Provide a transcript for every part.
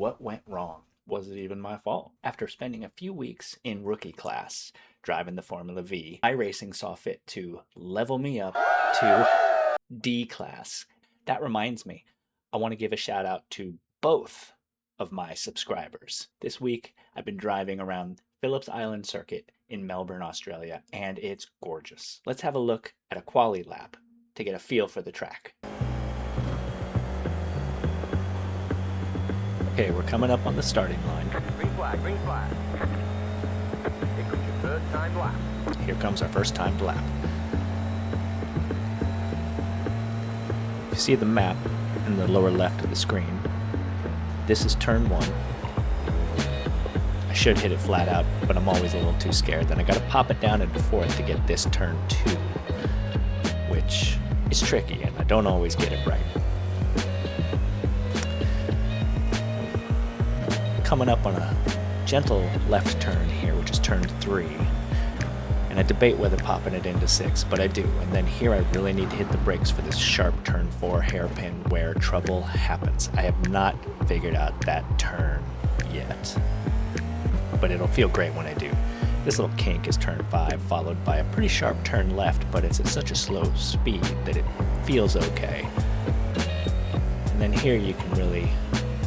What went wrong? Was it even my fault? After spending a few weeks in rookie class driving the Formula V, iRacing saw fit to level me up to D class. That reminds me, I want to give a shout out to both of my subscribers. This week, I've been driving around Phillips Island Circuit in Melbourne, Australia, and it's gorgeous. Let's have a look at a quali lap to get a feel for the track. Okay, we're coming up on the starting line. Green flag, green flag. Here comes your first time lap. Here comes our first timed lap. If you see the map in the lower left of the screen, this is turn 1. I should hit it flat out, but I'm always a little too scared. Then I gotta pop it down into 4th to get this turn 2, which is tricky and I don't always get it right. Coming up on a gentle left turn here, which is turn 3, and I debate whether popping it into 6, but I do. And then here I really need to hit the brakes for this sharp turn 4 hairpin where trouble happens. I have not figured out that turn yet, but it'll feel great when I do. This little kink is turn 5, followed by a pretty sharp turn left, but it's at such a slow speed that it feels okay. And then here you can really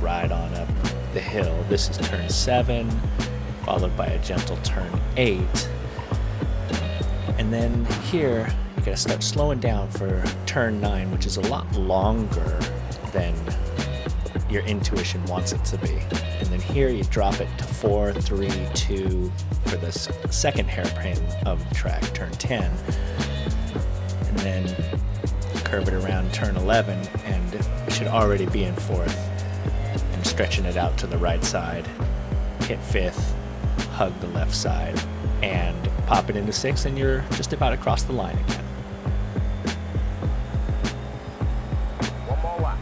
ride on up the hill. This is turn 7, followed by a gentle turn 8. And then here, you gotta start slowing down for turn 9, which is a lot longer than your intuition wants it to be. And then here you drop it to 4, 3, 2 for the second hairpin of the track, turn 10. And then curve it around turn 11, and it should already be in 4th. And stretching it out to the right side, hit 5th, hug the left side, and pop it into 6th, and you're just about across the line again. One more lap.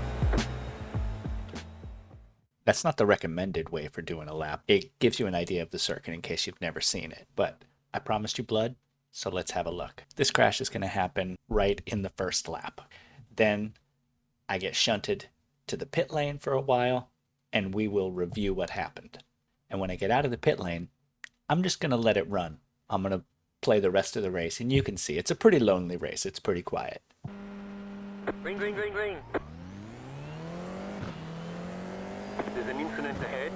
That's not the recommended way for doing a lap. It gives you an idea of the circuit in case you've never seen it, but I promised you blood, so let's have a look. This crash is going to happen right in the first lap. Then I get shunted to the pit lane for a while, and we will review what happened. And when I get out of the pit lane, I'm just going to let it run. I'm going to play the rest of the race, and you can see it's a pretty lonely race. It's pretty quiet. Green, green, green, green. There's an incident ahead.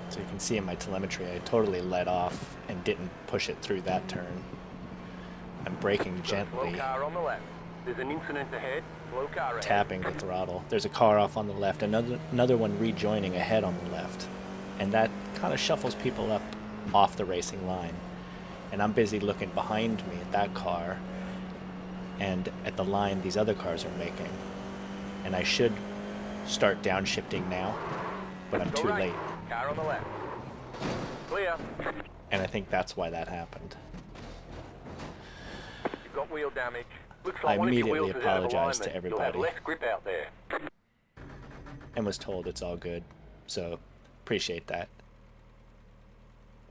So you can see in my telemetry, I totally let off and didn't push it through that turn. I'm braking gently, Slow car on the left. There's an incident ahead. Slow car ahead. tapping the throttle. There's a car off on the left, another one rejoining ahead on the left. And that kind of shuffles people up off the racing line. And I'm busy looking behind me at that car and at the line these other cars are making. And I should start downshifting now, but I'm Go too right. late. Car on the left. Clear. And I think that's why that happened. You've got wheel damage. Looks I like one of your immediately wheels is out of apologized to alignment. You'll have everybody. less grip out there. And was told it's all good. So appreciate that.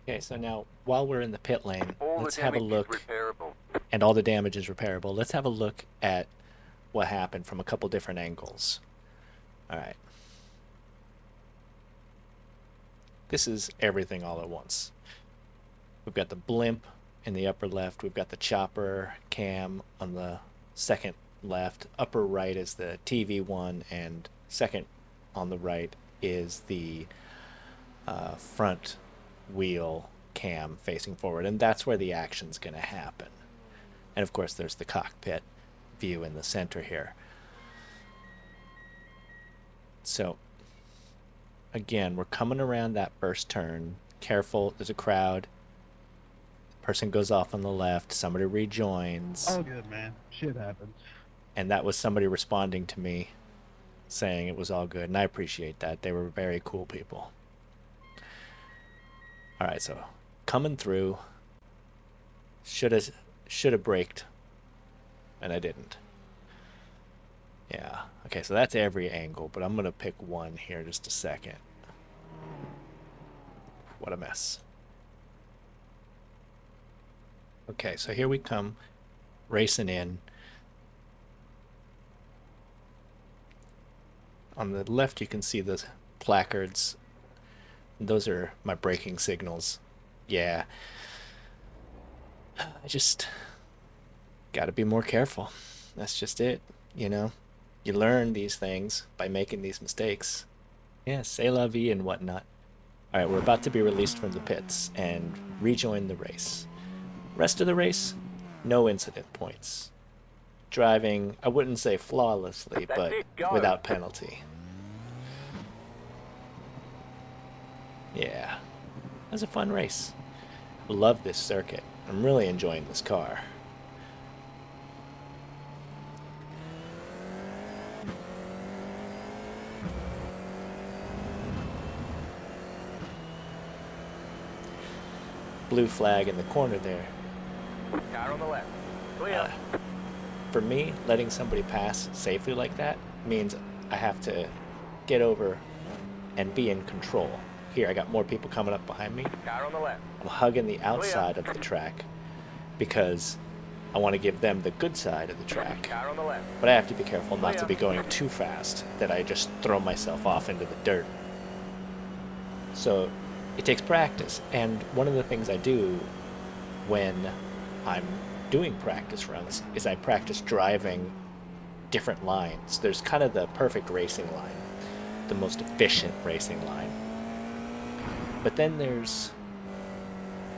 Okay, so now while we're in the pit lane, All let's the have a damage look, is repairable. and all the damage is repairable. Let's have a look at what happened from a couple different angles. All right. This is everything all at once. We've got the blimp in the upper left. We've got the chopper cam on the second left. Upper right is the TV one, and second on the right is the front wheel cam facing forward, and that's where the action's going to happen. And of course there's the cockpit view in the center here. So again, we're coming around that first turn. Careful, there's a crowd. Person goes off on the left, somebody rejoins. All good, man. Shit happens. And that was somebody responding to me saying it was all good, and I appreciate that. They were very cool people. All right, so coming through, should have braked, and I didn't. Yeah. Okay, so that's every angle, but I'm gonna pick one here just a second. what a mess. Okay, so here we come, racing in. On the left, you can see the placards. Those are my braking signals. Yeah. I just gotta be more careful. That's just it, you know? You learn these things by making these mistakes. Yeah, c'est la vie and whatnot. Alright, we're about to be released from the pits and rejoin the race. Rest of the race, no incident points. Driving, I wouldn't say flawlessly, but without penalty. Yeah, it was a fun race. Love this circuit. I'm really enjoying this car. Blue flag in the corner there. Car on the left. Clear. For me, letting somebody pass safely like that means I have to get over and be in control. Here, I got more people coming up behind me. Car on the left. I'm hugging the outside of the track because I want to give them the good side of the track. Car on the left. But I have to be careful not to be going too fast that I just throw myself off into the dirt. So it takes practice. And one of the things I do when I'm doing practice runs is I practice driving different lines. There's kind of the perfect racing line, the most efficient racing line. But then there's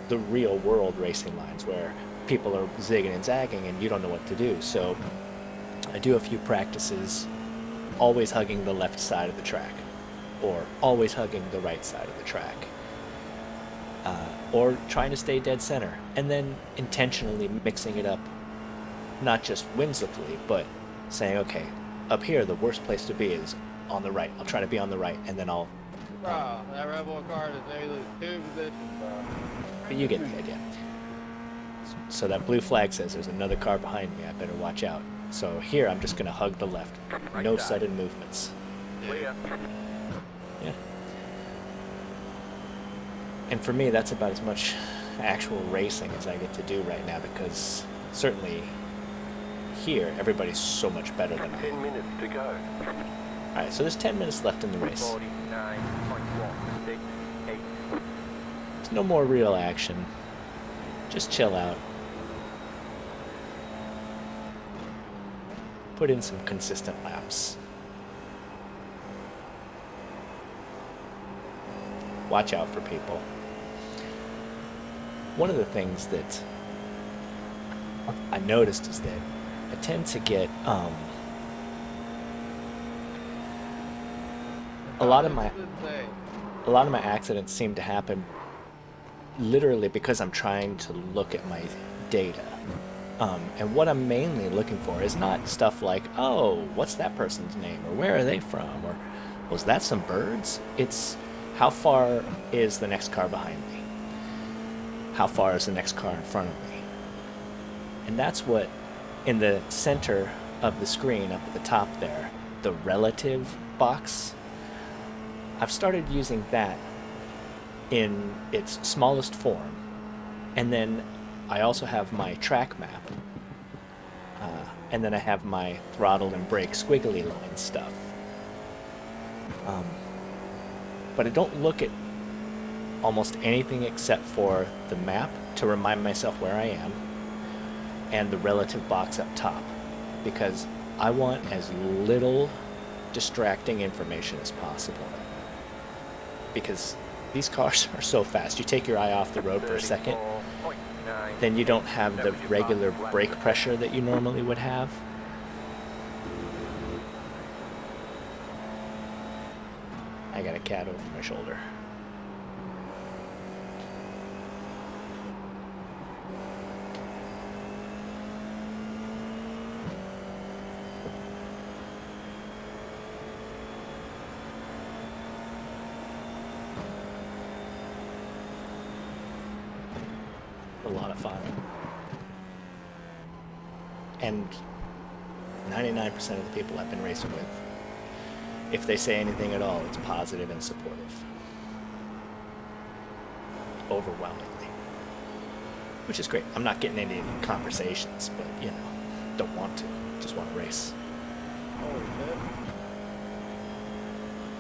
the real world racing lines where people are zigging and zagging and you don't know what to do. So I do a few practices always hugging the left side of the track or always hugging the right side of the track. Or trying to stay dead center and then intentionally mixing it up, not just whimsically, but saying, okay, up here the worst place to be is on the right. I'll try to be on the right and then I'll Bro, that Rebel car is maybe two positions, bro. But you get the idea. So that blue flag says there's another car behind me. I better watch out. So here I'm just going to hug the left. No sudden movements. Clear. Yeah. And for me, that's about as much actual racing as I get to do right now because certainly here everybody's so much better than I 10 am. minutes to go. Alright, so there's 10 minutes left in the race. 49.168. There's no more real action. Just chill out. Put in some consistent laps. Watch out for people. One of the things that I noticed is that I tend to get a lot of my accidents seem to happen literally because I'm trying to look at my data. And what I'm mainly looking for is not stuff like, oh, what's that person's name? Or where are they from? Or was that some birds? It's how far is the next car behind me? How far is the next car in front of me? And that's what, in the center of the screen up at the top there, the relative box, I've started using that in its smallest form. And then I also have my track map. And then I have my throttle and brake squiggly line stuff. But I don't look at almost anything except for the map to remind myself where I am and the relative box up top, because I want as little distracting information as possible. Because these cars are so fast. You take your eye off the road for a second, then you don't have the regular brake pressure that you normally would have. I got a cat over my shoulder. A lot of fun. And 99% of the people I've been racing with, if they say anything at all, it's positive and supportive. overwhelmingly, which is great. I'm not getting into any conversations, but you know, don't want to. Just want to race. Holy shit.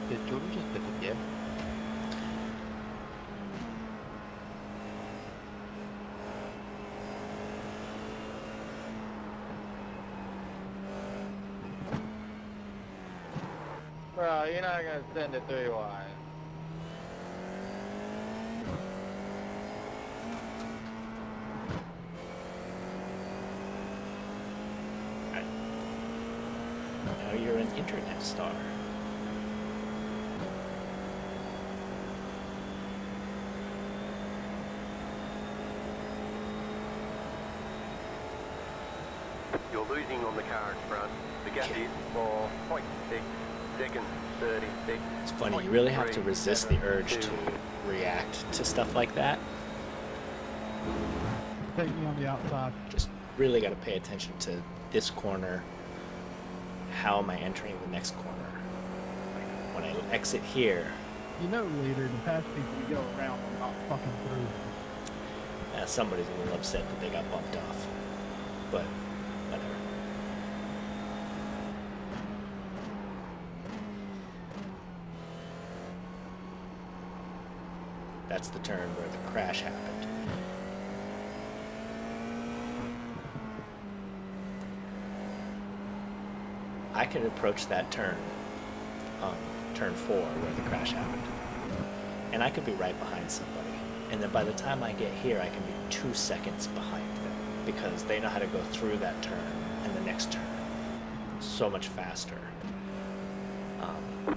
Did Jordan just hit the gear? Bro, you're not gonna send it 3 wide. Now you're an internet star. You're losing on the car in front. The gap Okay. is 4.6 seconds, 36. It's funny, you really have to resist the urge to react to stuff like that. Take me on the outside. Just really got to pay attention to this corner. How am I entering the next corner? When I exit here, You know, leader, the past people you go around are not fucking through. somebody's a little upset that they got bumped off. But, whatever. That's the turn where the crash happened. I could approach that turn, turn 4, where the crash happened, and I could be right behind somebody. And then by the time I get here, I can be 2 seconds behind them because they know how to go through that turn and the next turn so much faster.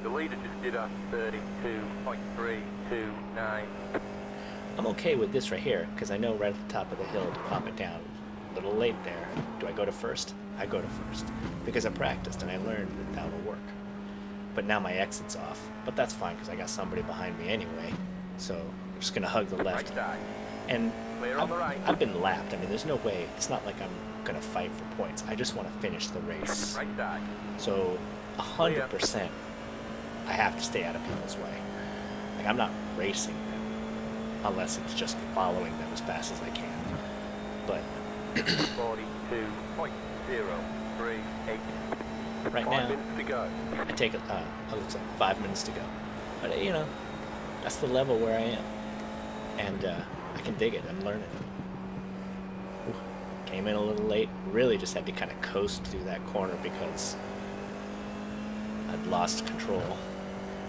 The leader just did a 32.329. I'm okay with this right here because I know right at the top of the hill to pop it down. A little late there. Do I go to first? I go to first because I practiced and I learned that that'll work. But now my exit's off. But that's fine because I got somebody behind me anyway. So I'm just gonna hug the Right left. side. And Clear on the right. I've been lapped. I mean, there's no way. It's not like I'm gonna fight for points. I just want to finish the race. Right side. So 100%, I have to stay out of people's way. Like I'm not racing them unless it's just following them as fast as I can. But 42.038. right 5 now, minutes to go. I take it. It looks like 5 minutes to go. But you know, that's the level where I am, and I can dig it. I'm learning. Ooh, came in a little late. Really, just had to kind of coast through that corner because I'd lost control.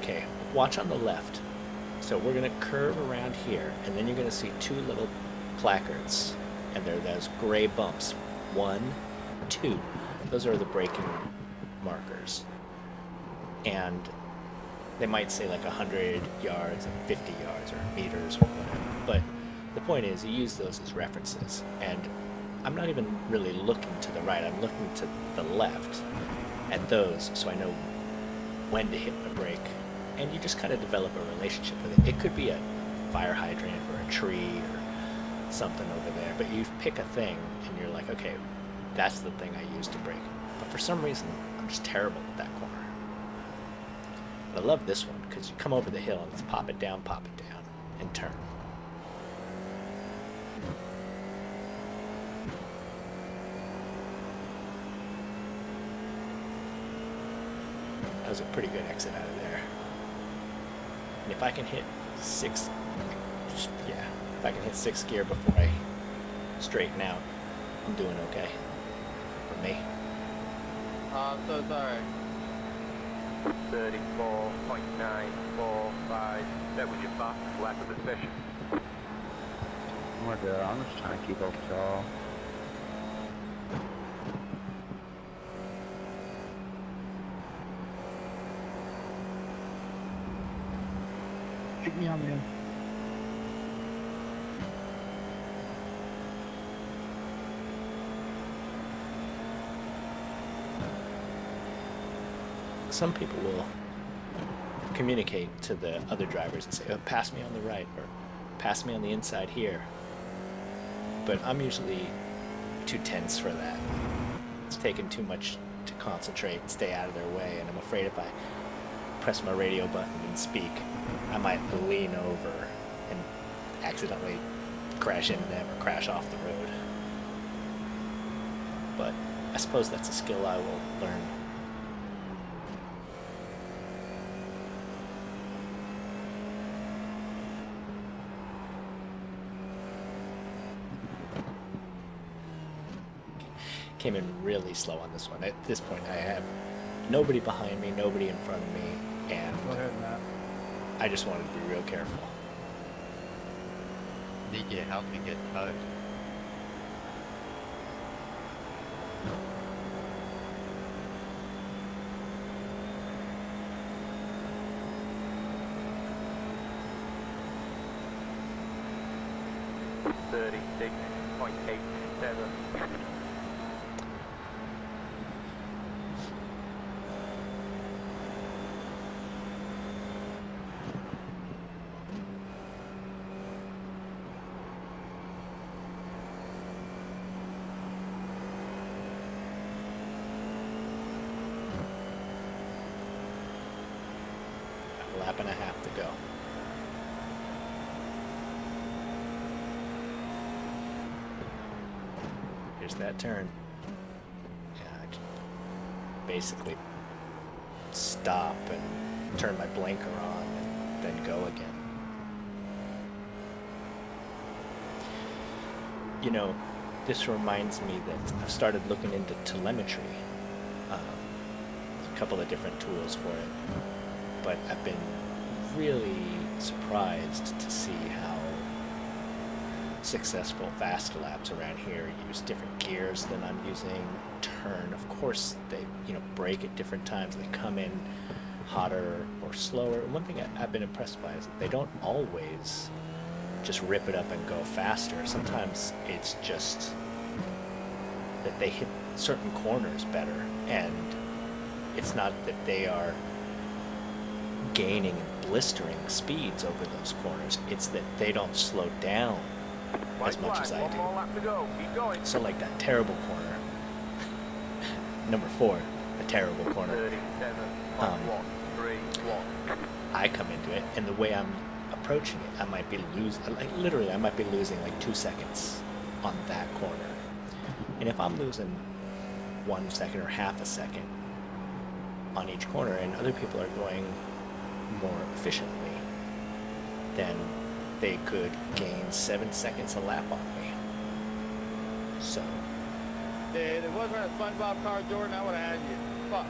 Okay, watch on the left. So we're gonna curve around here, and then you're gonna see 2 little placards, and they're those gray bumps. 1, 2. Those are the braking markers. And they might say like 100 yards and 50 yards or meters or whatever. But the point is, you use those as references. And I'm not even really looking to the right. I'm looking to the left at those so I know when to hit the brake. And you just kind of develop a relationship with it. It could be a fire hydrant or a tree or something over there. But you pick a thing and you're like, okay, that's the thing I use to brake. But for some reason, I'm just terrible at that corner. But I love this one because you come over the hill and it's pop it down, and turn. That was a pretty good exit out of there. And if I can hit 6, yeah, if I can hit 6th gear before I straighten out, I'm doing okay. For me. I'm so sorry. 34.945. That was your fastest lap of the session. We're good. I'm just trying to keep up with y'all. Take me on the end. Some people will communicate to the other drivers and say, oh, pass me on the right, or pass me on the inside here. But I'm usually too tense for that. It's taken too much to concentrate and stay out of their way, and I'm afraid if I press my radio button and speak, I might lean over and accidentally crash into them or crash off the road. But I suppose that's a skill I will learn. Came in really slow on this one. At this point, I have nobody behind me, nobody in front of me, and Go ahead, Matt. I just wanted to be real careful. Need your help me get towed. A lap and a half to go. Here's that turn. Yeah, I just basically stop and turn my blinker on and then go again. You know, this reminds me that I've started looking into telemetry. There's a couple of different tools for it, but I've been really surprised to see how successful fast laps around here use different gears than I'm using. Turn, of course, they brake at different times. They come in hotter or slower. One thing I've been impressed by is that they don't always just rip it up and go faster. Sometimes it's just that they hit certain corners better, and it's not that they are gaining and blistering speeds over those corners. It's that they don't slow down as much as I do. So like that terrible corner, number 4, the terrible corner, I come into it, and the way I'm approaching it, I might be losing like 2 seconds on that corner. And if I'm losing 1 second or half a second on each corner, and other people are going more efficiently, then they could gain 7 seconds a lap on me. So Dude, if it wasn't a SpongeBob car, Jordan, I would have had you. Fuck.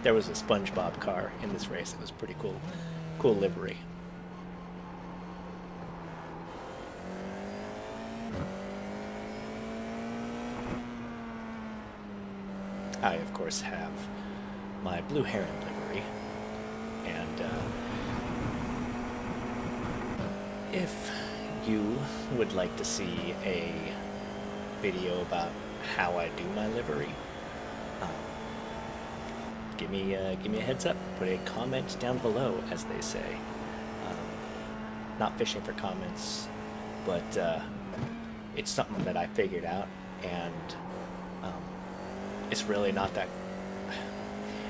there was a SpongeBob car in this race. It was pretty cool. Cool livery. I, of course, have my blue heron livery, and if you would like to see a video about how I do my livery, give me a heads up. Put a comment down below, as they say. Not fishing for comments, but it's something that I figured out, and it's really not that.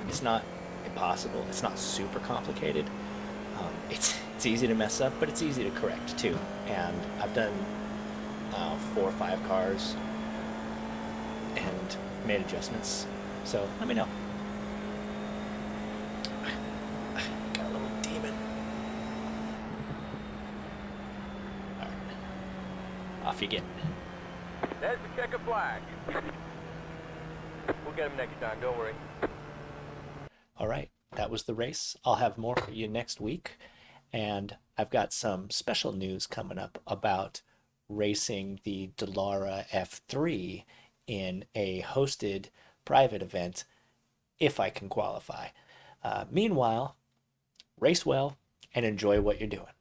It's not impossible. It's not super complicated. It's easy to mess up, but it's easy to correct too. And I've done 4 or 5 cars and made adjustments. So let me know. Got a little demon. All right, off you get. There's the checker flag. We'll get him next time, don't worry. All right, that was the race. I'll have more for you next week. And I've got some special news coming up about racing the Dallara F3 in a hosted private event, if I can qualify. Meanwhile, race well and enjoy what you're doing.